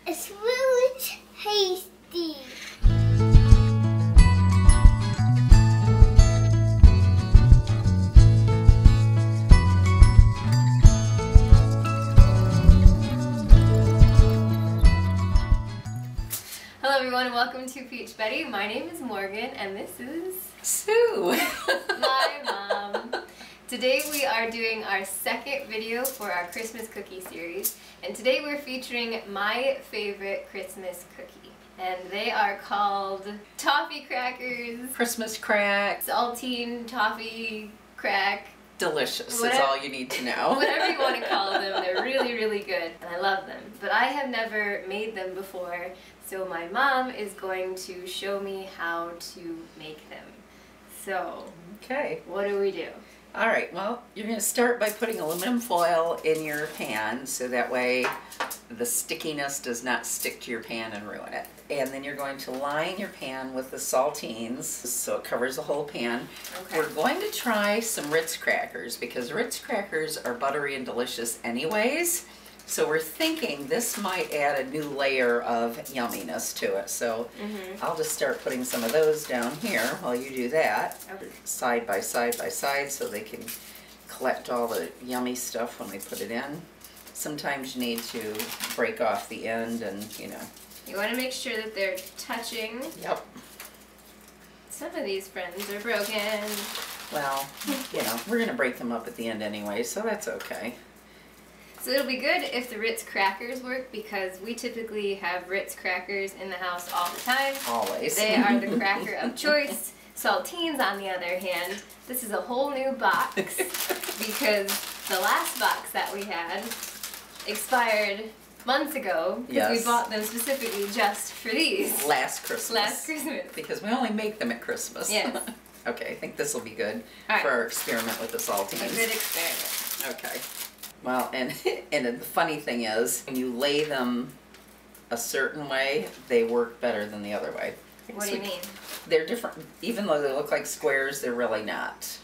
It's really tasty. Hello everyone and welcome to Peach Betty. My name is Morgan and this is Sue. my mom. Today we are doing our second video for our Christmas cookie series, and today we're featuring my favorite Christmas cookie. And they are called Toffee crackers. Christmas crack. Saltine, toffee, crack. Delicious Whatever, is all you need to know. Whatever you want to call them, they're really, really good. And I love them. But I have never made them before, so my mom is going to show me how to make them. So, Okay. what do we do? All right, well, you're going to start by putting aluminum foil in your pan so that way the stickiness does not stick to your pan and ruin it. And then you're going to line your pan with the saltines so it covers the whole pan. Okay. We're going to try some Ritz crackers because Ritz crackers are buttery and delicious anyways. So we're thinking this might add a new layer of yumminess to it. So I'll just start putting some of those down here while you do that. Okay. Side by side by side so they can collect all the yummy stuff when we put it in. Sometimes you need to break off the end and, you know. You want to make sure that they're touching. Yep. Some of these friends are broken. Well, you know, we're going to break them up at the end anyway, so that's okay. So it'll be good if the Ritz crackers work because we typically have Ritz crackers in the house all the time. Always. They are the cracker of choice. Saltines, on the other hand, this is a whole new box because the last box that we had expired months ago because we bought them specifically just for these. Last Christmas. Last Christmas. Because we only make them at Christmas. Yes. Okay, I think this will be good All right. for our experiment with the saltines. A good experiment. Okay. Well, and the funny thing is, when you lay them a certain way, they work better than the other way. What do you mean? They're different. Even though they look like squares, they're really not.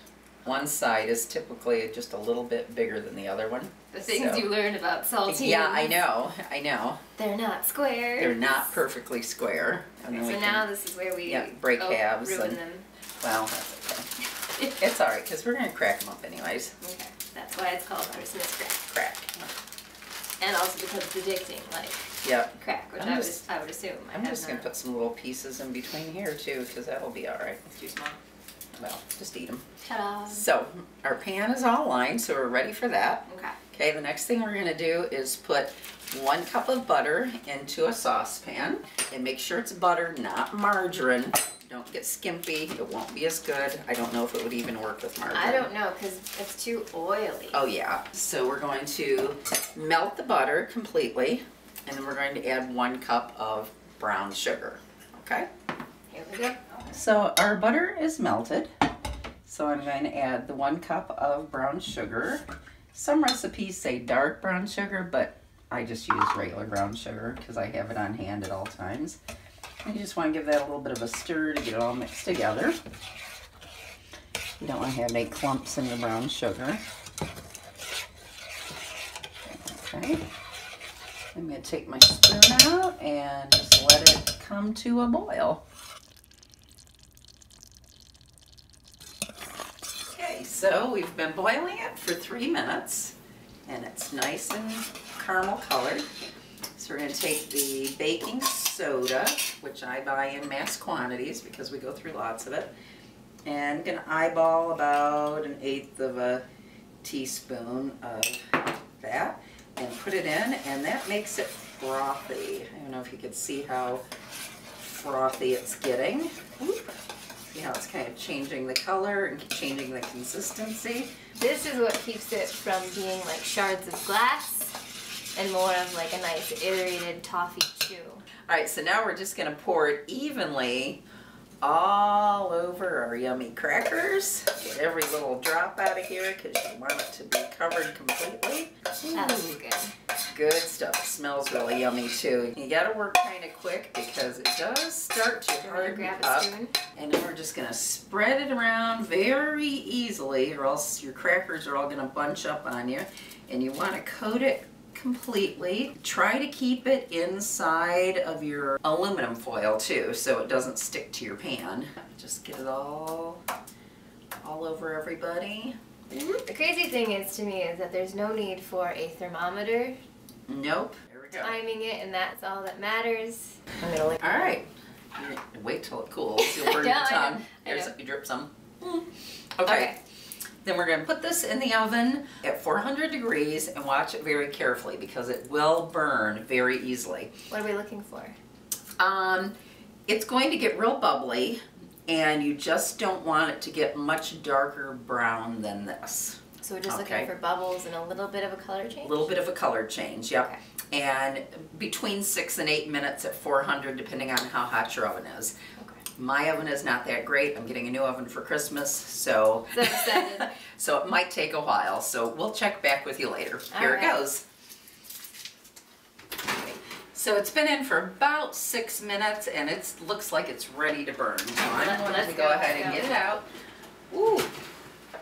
One side is typically just a little bit bigger than the other one. The things you learn about saltines. Yeah, I know. They're not squares. They're not perfectly square. And then So now this is where we break halves ruin and, them. well, that's okay. It's all right, because we're going to crack them up anyways. Okay, that's why it's called Christmas crack. Crack. And also because it's addicting, like crack, which I would assume. I'm just going to put some little pieces in between here too, because that'll be all right. It's too small. Well, just eat them. Ta-da! So, our pan is all lined, so we're ready for that. Okay. Okay, the next thing we're going to do is put 1 cup of butter into a saucepan. And make sure it's butter, not margarine. Don't get skimpy. It won't be as good. I don't know if it would even work with margarine. I don't know, because it's too oily. Oh, yeah. So we're going to melt the butter completely. And then we're going to add 1 cup of brown sugar. Okay? Here we go. So our butter is melted. So I'm going to add the 1 cup of brown sugar. Some recipes say dark brown sugar, but I just use regular brown sugar because I have it on hand at all times. And you just want to give that a little bit of a stir to get it all mixed together. You don't want to have any clumps in the brown sugar. Okay. I'm going to take my spoon out and just let it come to a boil. Okay, so we've been boiling it for 3 minutes and it's nice and caramel colored. So we're going to take the baking soda, which I buy in mass quantities because we go through lots of it, and I'm going to eyeball about 1/8 of a teaspoon of that and put it in, and that makes it frothy. I don't know if you can see how frothy it's getting. See how it's kind of changing the color and changing the consistency. This is what keeps it from being like shards of glass and more of like a nice aerated toffee chew. Alright, so now we're just going to pour it evenly all over our yummy crackers. Get every little drop out of here because you want it to be covered completely. That looks good. Good stuff. It smells really yummy too. You got to work kind of quick because it does start to harden Grab a up. spoon. And then we're just going to spread it around very easily or else your crackers are all going to bunch up on you. And you want to coat it completely. Try to keep it inside of your aluminum foil too, so it doesn't stick to your pan. Just get it all over everybody. The crazy thing is to me is that there's no need for a thermometer. Nope. There we go. Timing it, and that's all that matters. I'm gonna lick. All right. Wait till it cools. You'll burn your tongue. I know. You drip some. Okay. Then we're going to put this in the oven at 400 degrees and watch it very carefully because it will burn very easily. What are we looking for? It's going to get real bubbly, and you just don't want it to get much darker brown than this. So we're just looking for bubbles and a little bit of a color change? A little bit of a color change, yep. Okay. And between 6 and 8 minutes at 400, depending on how hot your oven is. Okay. My oven is not that great. I'm getting a new oven for Christmas, so so it might take a while. So we'll check back with you later. Here it goes. So it's been in for about 6 minutes, and it looks like it's ready to burn. So I'm going to go ahead and get it out. Ooh,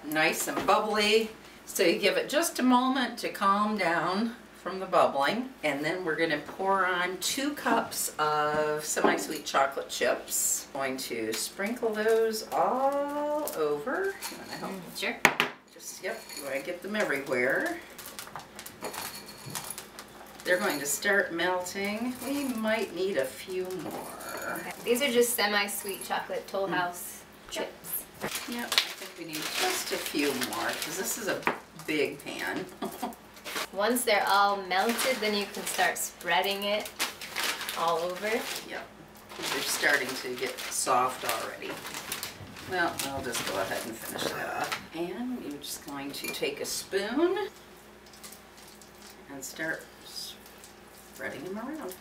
nice and bubbly. So you give it just a moment to calm down from the bubbling, and then we're going to pour on 2 cups of semi-sweet chocolate chips. I'm going to sprinkle those all over. You want to help? Sure. Just, yep, you want to get them everywhere. They're going to start melting. We might need a few more. Okay. These are just semi-sweet chocolate Toll House chips. Yep, I think we need just a few more because this is a big pan. Once they're all melted, then you can start spreading it all over. Yep, they're starting to get soft already. Well, I'll just go ahead and finish that up. And you're just going to take a spoon and start spreading them around.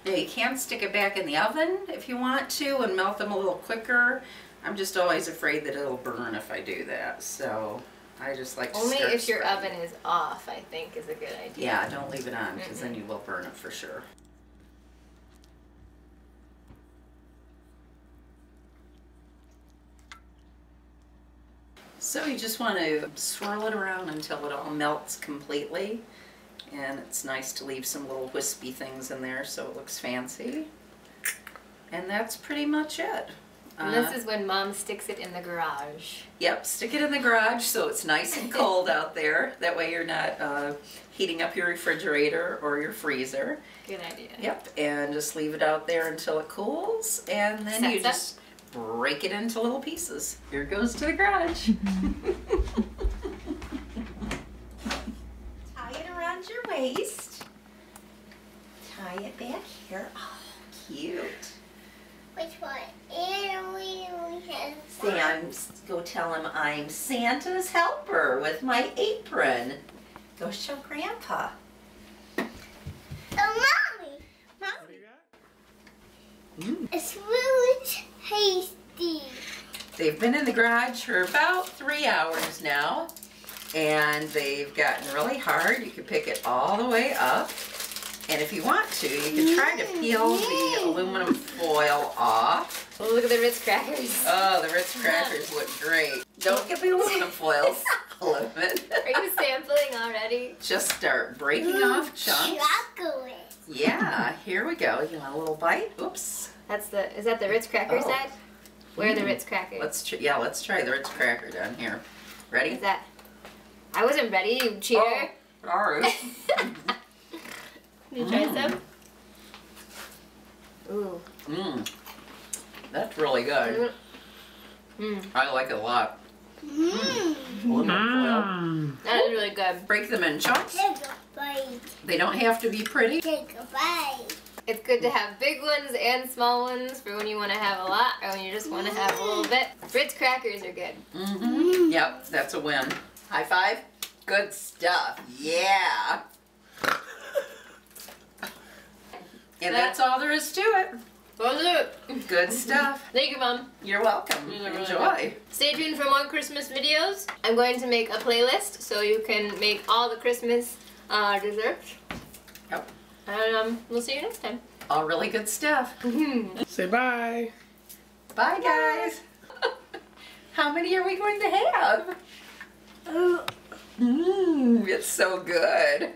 Now you can stick it back in the oven if you want to and melt them a little quicker. I'm just always afraid that it'll burn if I do that, so I just like to Only start if your spreading. oven is off, I think, is a good idea. Yeah, don't leave it on because then you will burn it for sure. So you just want to swirl it around until it all melts completely. And it's nice to leave some little wispy things in there so it looks fancy. And that's pretty much it. And this is when Mom sticks it in the garage. Yep, stick it in the garage so it's nice and cold out there. That way you're not heating up your refrigerator or your freezer. Good idea. Yep, and just leave it out there until it cools, and then you just break it into little pieces. Here it goes to the garage. Tie it around your waist. Tie it back here. Oh, cute. Which one? And we have Go tell him I'm Santa's helper with my apron. Go show Grandpa. Oh, Mommy! Mommy. It's really tasty. They've been in the garage for about 3 hours now, and they've gotten really hard. You can pick it all the way up, and if you want to, you can try to peel the aluminum foil off. Oh, look at the Ritz crackers. Oh, the Ritz crackers look great. Don't get the aluminum foil. Aluminum. Are you sampling already? Just start breaking off chunks. Chocolate. Yeah, here we go. You want a little bite? Oops. Is that the Ritz cracker side? Where are the Ritz crackers? Let's try the Ritz cracker down here. Ready? Is that? I wasn't ready, you cheater. Oh, sorry. Can you try some? Ooh. Mmm. That's really good. I like it a lot. Aluminum foil. That is really good. Break them in chunks. Take a bite. They don't have to be pretty. Take a bite. It's good to have big ones and small ones for when you want to have a lot or when you just want to have a little bit. Ritz crackers are good. Yep, that's a win. High five. Good stuff. Yeah. And that's all there is to it. Good stuff. Thank you, Mom. You're welcome. Enjoy. Stay tuned for more Christmas videos. I'm going to make a playlist so you can make all the Christmas desserts. Yep. And we'll see you next time. All really good stuff. Say bye. Bye, guys. How many are we going to have? It's so good.